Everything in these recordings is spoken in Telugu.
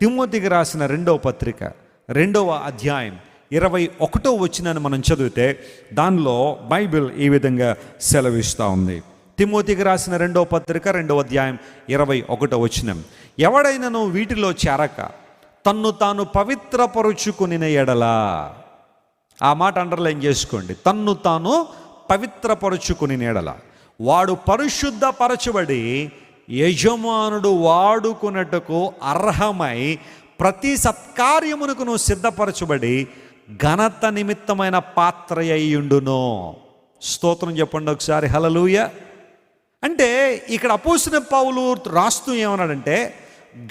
తిమోతికి రాసిన 2వ పత్రిక 2వ అధ్యాయం 21వ వచనాన్ని మనం చదివితే దానిలో బైబిల్ ఈ విధంగా సెలవిస్తూ ఉంది. తిమోతికి రాసిన 2వ పత్రిక 2వ అధ్యాయం 21వ వచనం, ఎవడైనను వీటిలో చేరక తన్ను తాను పవిత్రపరుచుకునిన ఎడలా, ఆ మాట అండర్లైన్ చేసుకోండి, తన్ను తాను పవిత్రపరుచుకునిన ఎడల వాడు పరిశుద్ధపరచబడి యజమానుడు వాడుకున్నట్టుకు అర్హమై ప్రతి సత్కార్యమునకు నువ్వు సిద్ధపరచబడి ఘనత నిమిత్తమైన పాత్ర అయ్యుండును. స్తోత్రం చెప్పండి ఒకసారి, హల్లెలూయా. అంటే ఇక్కడ అపోస్తలుడైన పౌలు రాస్తూ ఏమన్నాడంటే,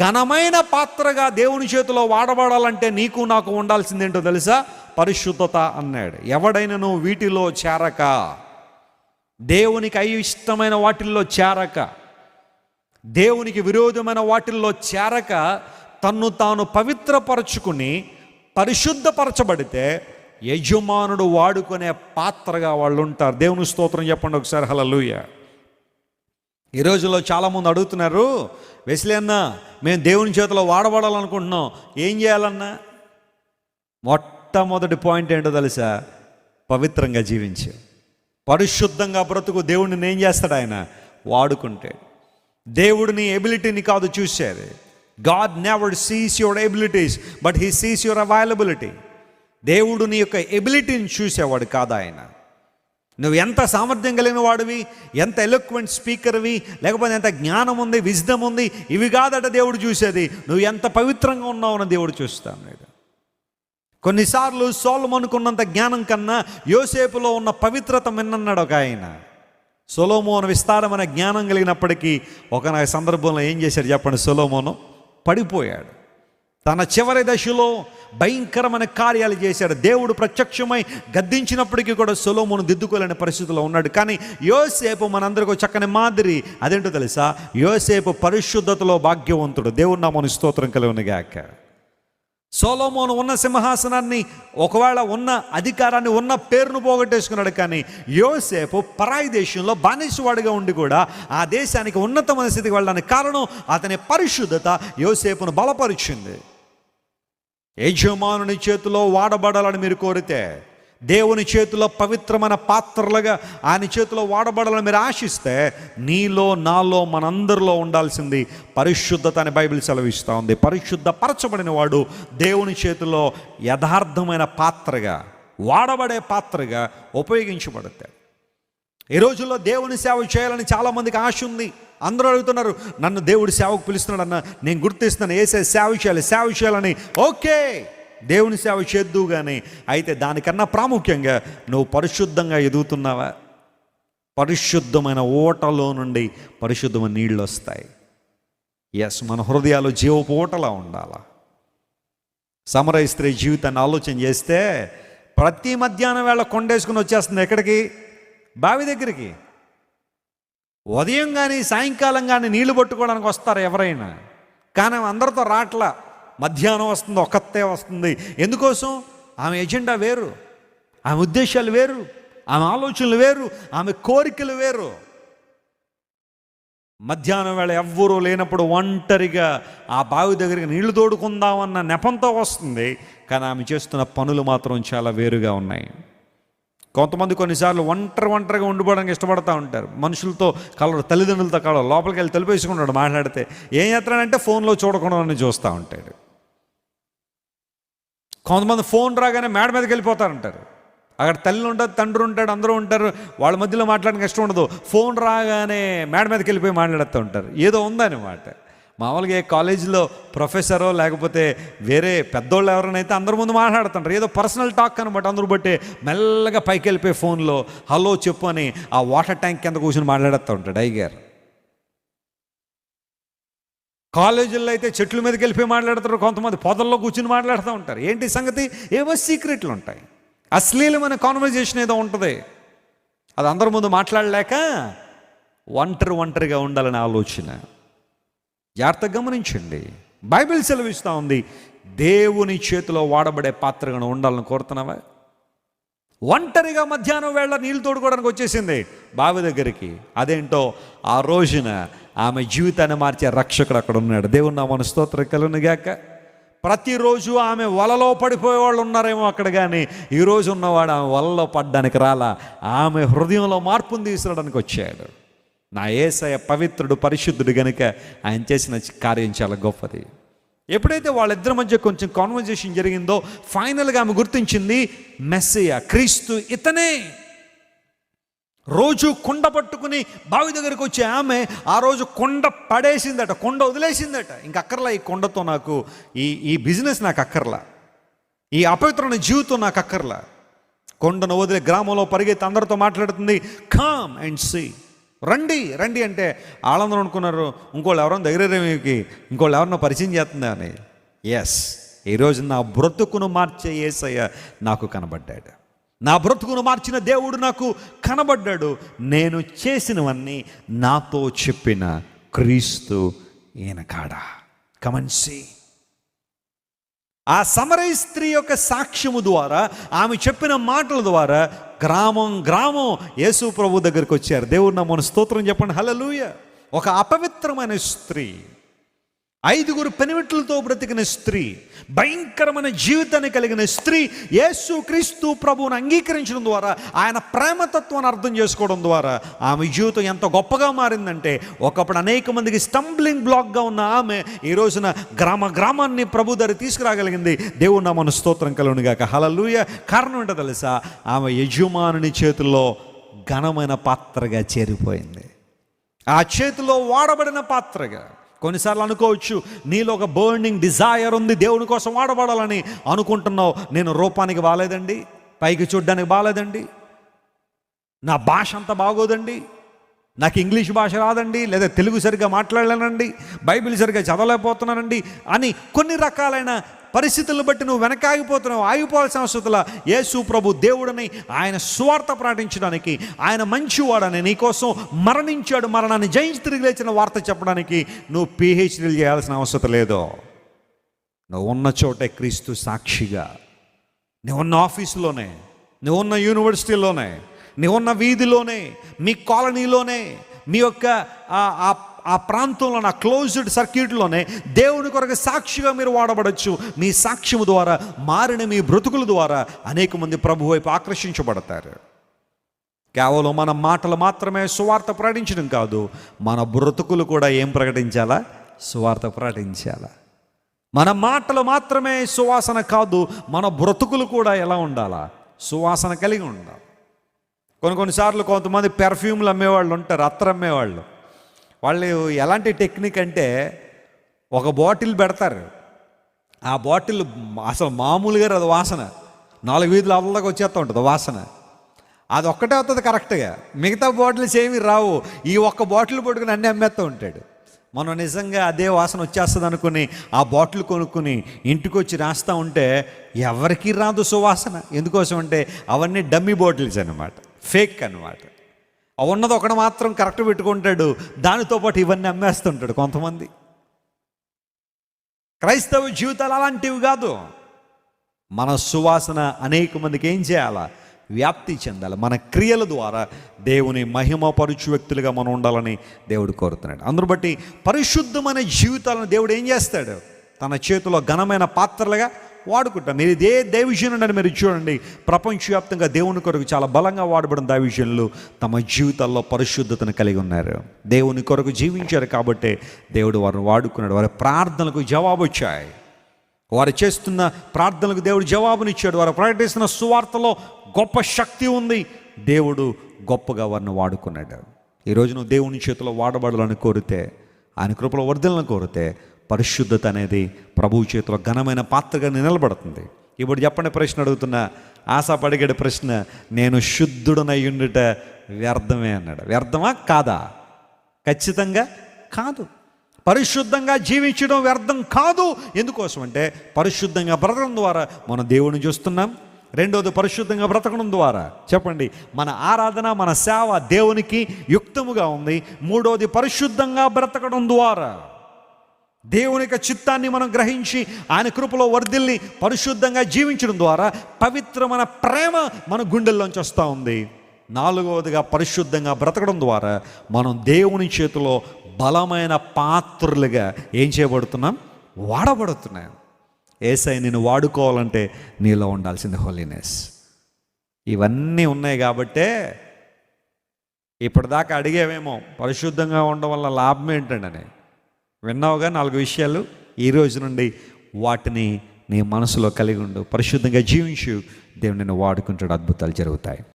ఘనమైన పాత్రగా దేవుని చేతిలో వాడబడాలంటే నీకు నాకు ఉండాల్సిందేంటో తెలుసా? పరిశుద్ధత అన్నాడు. ఎవడైనను వీటిలో చేరక, దేవునికి అయిష్టమైన వాటిల్లో చేరక, దేవునికి విరోధమైన వాటిల్లో చేరక తన్ను తాను పవిత్రపరచుకుని పరిశుద్ధపరచబడితే యజమానుడు వాడుకునే పాత్రగా వాళ్ళు ఉంటారు. దేవుని స్తోత్రం చెప్పండి ఒకసారి, హల్లెలూయా. ఈ రోజుల్లో చాలామంది అడుగుతున్నారు, వెస్లీ అన్న మేము దేవుని చేతిలో వాడబడాలనుకుంటున్నాం, ఏం చేయాలన్నా? మొట్టమొదటి పాయింట్ ఏంటో తెలుసా? పవిత్రంగా జీవించు, పరిశుద్ధంగా బ్రతుకు. దేవుడిని ఏం చేస్తాడు? ఆయన వాడుకుంటాడు. దేవుడిని ఎబిలిటీని కాదు చూసేది. God never sees your abilities but he sees your availability. దేవుడు నీ యొక్క ఎబిలిటీని చూసేవాడు కాదు ఆయన. నువ్వు ఎంత సామర్థ్యం కలిగిన వాడివి, ఎంత ఎలోక్వెంట్ స్పీకర్వి, లేకపోతే ఎంత జ్ఞానం ఉంది, విజ్డమ్ ఉంది, ఇవి కాదట దేవుడు చూసేది. నువ్వు ఎంత పవిత్రంగా ఉన్నావని దేవుడు చూస్తాను. కొన్నిసార్లు సొలొమోనుకున్నంత జ్ఞానం కన్నా యోసేపులో ఉన్న పవిత్రత మిన్నన్నాడు ఒక ఆయన. సొలొమోను విస్తారమైన జ్ఞానం కలిగినప్పటికీ ఒక సందర్భంలో ఏం చేశాడు చెప్పండి? సొలొమోను పడిపోయాడు. తన చివరి దశలో భయంకరమైన కార్యాలు చేశాడు. దేవుడు ప్రత్యక్షమై గద్దించినప్పటికీ కూడా సొలొమోను దిద్దుకోలేని పరిస్థితిలో ఉన్నాడు. కానీ యోసేపు మనందరికీ చక్కని మాదిరి. అదేంటో తెలుసా? యోసేపు పరిశుద్ధతలో భాగ్యవంతుడు. దేవుడు నామమున స్తోత్రం కలుగునుగాక. సొలొమోను ఉన్న సింహాసనాన్ని, ఒకవేళ ఉన్న అధికారాన్ని, ఉన్న పేరును పోగొట్టేసుకున్నాడు. కానీ యోసేపు పరాయి దేశంలో బానిసవాడిగా ఉండి కూడా ఆ దేశానికి ఉన్నతమైన స్థితికి వెళ్ళడానికి కారణం అతని పరిశుద్ధత యోసేపును బలపరిచింది. యజమానుని చేతిలో వాడబడాలని మీరు కోరితే, దేవుని చేతిలో పవిత్రమైన పాత్రలుగా ఆయన చేతిలో వాడబడాలని మీరు ఆశిస్తే, నీలో నాలో మనందరిలో ఉండాల్సింది పరిశుద్ధత అని బైబిల్ సెలవిస్తూ ఉంది. పరిశుద్ధపరచబడిన వాడు దేవుని చేతిలో యథార్థమైన పాత్రగా, వాడబడే పాత్రగా ఉపయోగించబడతాడు. ఈ రోజుల్లో దేవుని సేవ చేయాలని చాలామందికి ఆశ ఉంది. అందరూ అడుగుతున్నారు, నన్ను దేవుడి సేవకు పిలుస్తున్నాడన్న, నేను గుర్తిస్తున్నాను, ఏసే సేవ చేయాలని. ఓకే, దేవుని సేవ చేద్దు. కానీ అయితే దానికన్నా ప్రాముఖ్యంగా నువ్వు పరిశుద్ధంగా ఎదుగుతున్నావా? పరిశుద్ధమైన ఓటలో నుండి పరిశుద్ధమైన నీళ్ళు వస్తాయి. ఎస్, మన హృదయాలు జీవపు ఓటలా ఉండాలా. సమరయ స్త్రీ జీవితాన్ని ఆలోచన చేస్తే ప్రతి మధ్యాహ్నం వేళ కొండేసుకుని వచ్చేస్తుంది. ఎక్కడికి? బావి దగ్గరికి. ఉదయం కానీ సాయంకాలం కానీ నీళ్లు పట్టుకోవడానికి వస్తారు ఎవరైనా. కానీ అందరితో రాట్లా. మధ్యాహ్నం వస్తుంది, ఒక్కతే వస్తుంది. ఎందుకోసం? ఆమె ఎజెండా వేరు, ఆమె ఉద్దేశాలు వేరు, ఆమె ఆలోచనలు వేరు, ఆమె కోరికలు వేరు. మధ్యాహ్నం వేళ ఎవ్వరూ లేనప్పుడు ఒంటరిగా ఆ బావి దగ్గరికి నీళ్లు తోడుకుందామన్న నెపంతో వస్తుంది. కానీ ఆమె చేస్తున్న పనులు మాత్రం చాలా వేరుగా ఉన్నాయి. కొంతమంది కొన్నిసార్లు ఒంటరిగా ఉండిపోవడానికి ఇష్టపడతా ఉంటారు. మనుషులతో కలరు, తల్లిదండ్రులతో కలరు, లోపలికి వెళ్ళి తలుపేసుకుంటాడు. మాట్లాడితే ఏం చేస్తాడంటే ఫోన్లో చూడకుండా చూస్తూ ఉంటాడు. కొంతమంది ఫోన్ రాగానే మేడ మీదకి వెళ్ళిపోతారంటారు. అక్కడ తల్లి ఉంటుంది, తండ్రి ఉంటాడు, అందరూ ఉంటారు, వాళ్ళ మధ్యలో మాట్లాడడానికి ఇష్టం ఉండదు. ఫోన్ రాగానే మేడ మీదకి వెళ్ళిపోయి మాట్లాడుతూ ఉంటారు. ఏదో ఉందన్నమాట. మామూలుగా కాలేజీలో ప్రొఫెసరో లేకపోతే వేరే పెద్దోళ్ళు ఎవరైనా అందరి ముందు మాట్లాడుతుంటారు. ఏదో పర్సనల్ టాక్ అనమాట. అందరూ బట్టి మెల్లగా పైకి వెళ్ళిపోయి ఫోన్లో హలో చెప్పు అని ఆ వాటర్ ట్యాంక్ కింద కూర్చొని మాట్లాడుతూ ఉంటాడు అయ్యగారు. కాలేజీల్లో అయితే చెట్ల మీదకి వెళ్ళిపోయి మాట్లాడతారు. కొంతమంది పొదల్లో కూర్చుని మాట్లాడుతూ ఉంటారు. ఏంటి సంగతి? ఏవో సీక్రెట్లు ఉంటాయి. అశ్లీలమైన కాన్వర్జేషన్ ఏదో ఉంటుంది. అది అందరి ముందు మాట్లాడలేక ఒంటరిగా ఉండాలనే ఆలోచన. జాగ్రత్తగా గమనించండి. బైబిల్ సెలవిస్తూ ఉంది, దేవుని చేతిలో వాడబడే పాత్రగా ఉండాలని కోరుతున్నావా? ఒంటరిగా మధ్యాహ్నం వేళ నీళ్ళు తోడుకోవడానికి వచ్చేసింది బావి దగ్గరికి. అదేంటో ఆ రోజున ఆమె జీవితాన్ని మార్చే రక్షకుడు అక్కడ ఉన్నాడు. దేవుని నామమున స్తోత్రం కలుగునుగాక. ప్రతిరోజు ఆమె వలలో పడిపోయే వాళ్ళు ఉన్నారేమో అక్కడ, కానీ ఈరోజు ఉన్నవాడు ఆమె వలలో పడ్డానికి రాలా, ఆమె హృదయంలో మార్పును తీసుకురావడానికి వచ్చాడు. నా యేసయ్య పవిత్రుడు, పరిశుద్ధుడు గనుక ఆయన చేసిన కార్యం చాలా గొప్పది. ఎప్పుడైతే వాళ్ళిద్దరి మధ్య కొంచెం కాన్వర్జేషన్ జరిగిందో ఫైనల్గా ఆమె గుర్తించింది, మెస్సియా, క్రీస్తు ఇతనే. రోజు కుండ పట్టుకుని బావి దగ్గరికి వచ్చే ఆమె ఆ రోజు కుండ పడేసిందట, కుండ వదిలేసిందట. ఇంక అక్కర్లా, ఈ కుండతో నాకు ఈ బిజినెస్ నాకు అక్కర్లా, ఈ అపవిత్రమైన జీవితం నాకు అక్కర్లా. కొండను వదిలే గ్రామంలో పరిగెత్తి అందరితో మాట్లాడుతుంది, కమ్ అండ్ సీ, రండి రండి అంటే వాళ్ళందరూ అనుకున్నారు ఇంకోళ్ళు ఎవరైనా దగ్గరేమికి ఇంకోళ్ళు ఎవరన్నా పరిచయం చేస్తుందా అని. ఎస్, ఈరోజు నా బ్రతుకును మార్చే యేసయ్య నాకు కనబడ్డాడు, నా బ్రతుకును మార్చిన దేవుడు నాకు కనబడ్డాడు. నేను చేసినవన్నీ నాతో చెప్పిన క్రీస్తు ఈయన కాడా. Come and see. ఆ సమరయ స్త్రీ యొక్క సాక్ష్యము ద్వారా, ఆమె చెప్పిన మాటల ద్వారా గ్రామం గ్రామం యేసు ప్రభు దగ్గరికి వచ్చారు. దేవుడు నామమున స్తోత్రం చెప్పండి, హల్లెలూయా. ఒక అపవిత్రమైన స్త్రీ, 5 పెనిమిట్లతో బ్రతికిన స్త్రీ, భయంకరమైన జీవితాన్ని కలిగిన స్త్రీ యేసు క్రీస్తు ప్రభువును అంగీకరించడం ద్వారా, ఆయన ప్రేమతత్వాన్ని అర్థం చేసుకోవడం ద్వారా ఆమె జీవితం ఎంత గొప్పగా మారిందంటే, ఒకప్పుడు అనేక మందికి స్టంబ్లింగ్ బ్లాక్గా ఉన్న ఆమె ఈ రోజున గ్రామాన్ని ప్రభు దగ్గర తీసుకురాగలిగింది. దేవుడు నామమున స్తోత్రం కలుగునుగాక, హల్లెలూయా. కారణం ఏంటో తెలుసా? ఆమె యజమానుని చేతుల్లో ఘనమైన పాత్రగా చేరిపోయింది, ఆ చేతిలో వాడబడిన పాత్రగా. కొన్నిసార్లు అనుకోవచ్చు, నీలో ఒక బర్నింగ్ డిజైర్ ఉంది, దేవుని కోసం వాడబడాలని అనుకుంటున్నావు. నేను రూపానికి బాగాలేదండి, పైకి చూడ్డానికి బాగాలేదండి, నా భాష అంత బాగోదండి, నాకు ఇంగ్లీష్ భాష రాదండి, లేదా తెలుగు సరిగ్గా మాట్లాడలేనండి, బైబిల్ సరిగ్గా చదవలేకపోతున్నానండి అని కొన్ని రకాలైన పరిస్థితులను బట్టి నువ్వు వెనకాగిపోతున్నావు. ఆగిపోవాల్సిన అవసరం. యేసు ప్రభు దేవుడని, ఆయన స్వార్థ ప్రకటించడానికి, ఆయన మంచివాడని, నీకోసం మరణించాడు, మరణాన్ని జయించి తిరిగి లేచిన వార్త చెప్పడానికి నువ్వు పిహెచ్డీలు చేయాల్సిన అవసరం లేదు. నువ్వు ఉన్న చోటే క్రీస్తు సాక్షిగా, నువ్వు ఉన్న ఆఫీసులోనే, నువ్వు ఉన్న యూనివర్సిటీలోనే, నువ్వు ఉన్న వీధిలోనే, మీ కాలనీలోనే, మీ యొక్క ఆ ప్రాంతంలో, నా క్లోజ్డ్ సర్క్యూట్లోనే దేవుని కొరకు సాక్షిగా మీరు వాడబడచ్చు. మీ సాక్ష్యము ద్వారా, మారిన మీ బ్రతుకుల ద్వారా అనేక మంది ప్రభు వైపు ఆకర్షించబడతారు. కేవలం మన మాటలు మాత్రమే సువార్త ప్రకటించడం కాదు, మన బ్రతుకులు కూడా ఏం ప్రకటించాలా? సువార్త ప్రకటించాలా. మన మాటలు మాత్రమే సువాసన కాదు, మన బ్రతుకులు కూడా ఎలా ఉండాలా? సువాసన కలిగి ఉండాలి. కొన్నిసార్లు కొంతమంది పెర్ఫ్యూమ్లు అమ్మేవాళ్ళు ఉంటారు, అత్తరు అమ్మేవాళ్ళు. వాళ్ళు ఎలాంటి టెక్నిక్ అంటే, ఒక బాటిల్ పెడతారు, ఆ బాటిల్ అసలు మామూలుగా అది వాసన 4 వీధుల అవతలకి వచ్చేస్తూ ఉంటుంది వాసన. అది ఒక్కటే వస్తుంది కరెక్ట్గా, మిగతా బాటిల్స్ ఏమి రావు. ఈ ఒక్క బాటిల్ పట్టుకుని అన్నీ అమ్మేస్తూ ఉంటాడు. మనం నిజంగా అదే వాసన వచ్చేస్తుంది అనుకుని ఆ బాటిల్ కొనుక్కుని ఇంటికి వచ్చి రాస్తూ ఉంటే ఎవరికి రాదు సువాసన. ఎందుకోసం అంటే అవన్నీ డమ్మీ బాటిల్స్ అన్నమాట, ఫేక్ అన్నమాట. ఉన్నది ఒకటి మాత్రం కరెక్ట్ పెట్టుకుంటాడు, దానితో పాటు ఇవన్నీ అమ్మేస్తుంటాడు కొంతమంది. క్రైస్తవ జీవితాలు అలాంటివి కాదు. మన సువాసన అనేక మందికి ఏం చేయాలా? వ్యాప్తి చెందాలి. మన క్రియల ద్వారా దేవుని మహిమపరుచు వ్యక్తులుగా మనం ఉండాలని దేవుడు కోరుతున్నాడు. అందును బట్టి పరిశుద్ధమైన జీవితాలను దేవుడు ఏం చేస్తాడు? తన చేతిలో ఘనమైన పాత్రలుగా వాడుకుంటాం. మీరు ఇదే దైవజనుడు అని మీరు చూడండి, ప్రపంచవ్యాప్తంగా దేవుని కొరకు చాలా బలంగా వాడబడిన దైవజనులు తమ జీవితాల్లో పరిశుద్ధతను కలిగి ఉన్నారు. దేవుని కొరకు జీవించారు కాబట్టి దేవుడు వారిని వాడుకున్నాడు. వారి ప్రార్థనలకు జవాబు వచ్చాయి, వారు చేస్తున్న ప్రార్థనలకు దేవుడు జవాబునిచ్చాడు. వారు ప్రకటిస్తున్న సువార్తలో గొప్ప శక్తి ఉంది, దేవుడు గొప్పగా వారిని వాడుకున్నాడు. ఈరోజు నువ్వు దేవుని చేతిలో వాడబడాలని కోరితే, ఆయన కృపలో వర్ధిల్లని కోరితే, పరిశుద్ధత అనేది ప్రభువు చేతిలో ఘనమైన పాత్రగా నిలబడుతుంది. ఇప్పుడు చెప్పండి, ప్రశ్న అడుగుతున్నా, ఆశపడిగడి ప్రశ్న, నేను శుద్ధుడనై ఉండుట వ్యర్థమే అన్నాడు. వ్యర్థమా కాదా? ఖచ్చితంగా కాదు. పరిశుద్ధంగా జీవించడం వ్యర్థం కాదు. ఎందుకోసం అంటే పరిశుద్ధంగా బ్రతకడం ద్వారా మనం దేవుని చూస్తున్నాం. రెండోది, పరిశుద్ధంగా బ్రతకడం ద్వారా చెప్పండి మన ఆరాధన, మన సేవ దేవునికి యుక్తముగా ఉంది. మూడోది, పరిశుద్ధంగా బ్రతకడం ద్వారా దేవుని యొక్క చిత్తాన్ని మనం గ్రహించి ఆయన కృపలో వర్ధిల్లి పరిశుద్ధంగా జీవించడం ద్వారా పవిత్రమైన ప్రేమ మన గుండెల్లోంచి వస్తూ ఉంది. నాలుగవదిగా, పరిశుద్ధంగా బ్రతకడం ద్వారా మనం దేవుని చేతిలో బలమైన పాత్రలుగా ఏం చేయబడుతున్నాం? వాడబడుతున్నాం. యేసయ్య నిన్ను వాడుకోవాలంటే నీలో ఉండాల్సింది హోలీనెస్. ఇవన్నీ ఉన్నాయి కాబట్టే ఇప్పటిదాకా అడిగేవేమో పరిశుద్ధంగా ఉండడం వల్ల లాభం ఏంటండి అని. విన్నావుగా 4 విషయాలు. ఈ రోజు నుండి వాటిని నీ మనసులో కలిగి ఉండు, పరిశుద్ధంగా జీవించు. దేవుడు నిన్ను వాడుకుంటాడు, అద్భుతాలు జరుగుతాయి.